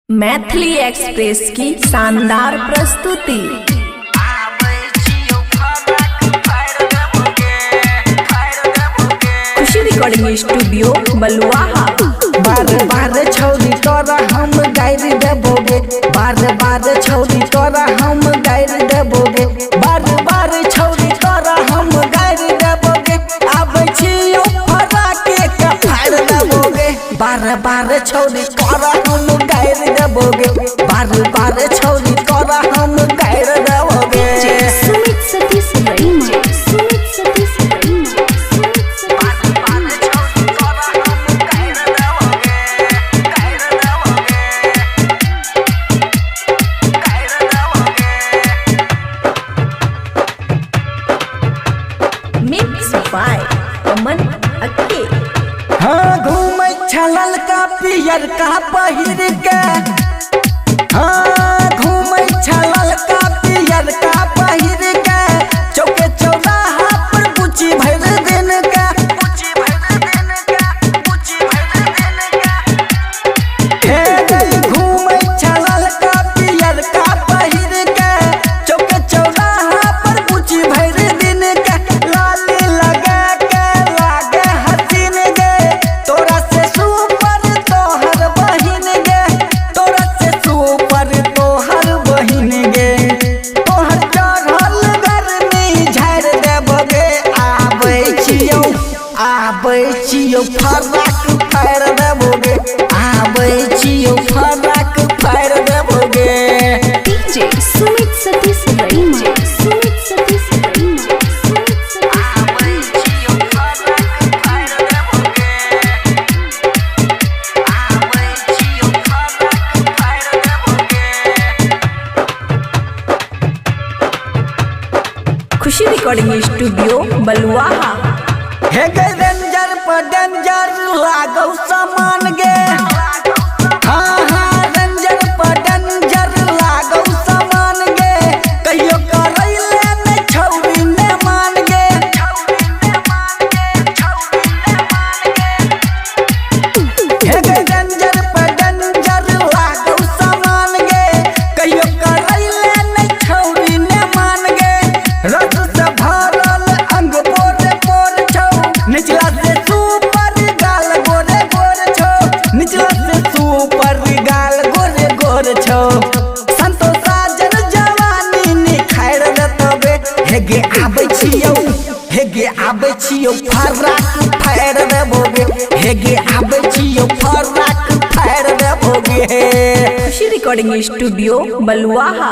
Maithili express की शानदार प्रस्तुति। खुशी रिकॉर्डिंग स्टूडियो बलुआहा। बार बार छौरी तोरा हम गाइर देबोगे, बार बार छौरी तोरा हम गाइर देबोगे, बार बार छौरी तोरा हम गाइर देबोगे। आबै छियौ फरा के कफाड़ देबोगे, बार बार छौरी तोरा हम गाइर देबोगे, बार बार छौरी तोरा हम गाइर देबोगे। सुमित सतीश रईमा, सुमित सतीश रईमा। मिक्स बाय अमन अक्के। हाँ घूमै छलल का पियर का पहिर के, हाँ घूमै छलल का पियर का पहिर के, चौके चौराहा पर बुची भर दिन का, हे गई घूमै छलल का पियर का पहिर के, चौके चौराहा पर बुची भर दिन का। लाली लगा के लागे हसीन गे, तोरा से सुपर तोहर बहिन गे, तोरा से सुपर तोहर बहिन गे। तोहर चढ़ल गर्मी झाड़ देबोगे, आबै छियौ फराक फाड़ देबोगे, आबै छियौ फराक फाड़ देबोगे। डीजे सुमित सतीश रईमा, सुमित सतीश रईमा, सुमित सतीश। खुशी रिकॉर्डिंग स्टूडियो बलुआहा। हे गे डेंजर पर डेंजर लागौ सामान गे, हाँ हाँ डेंजर पर डेंजर लागौ सामान गे, कहियो करैले नै छौरी ने मान गे। हे गे डेंजर पर डेंजर लागौ सामान गे, कहियो करैले नै छौरी ने मान गे। रस से भरल अंग बोरे बोर छौ, निचला से सुपर गाल गोरे गोर छौ, निचला से सुपर गाल गोरे गोर छौ। संतो साजन जवानी निखार देतबे, हे गे आबै छियौ, हे गे आबै छियौ फराक फाड़ देबोगे, हे गे आबै छियौ फराक फाड़ देबोगे। खुशी रिकॉर्डिंग स्टूडियो बलुआहा।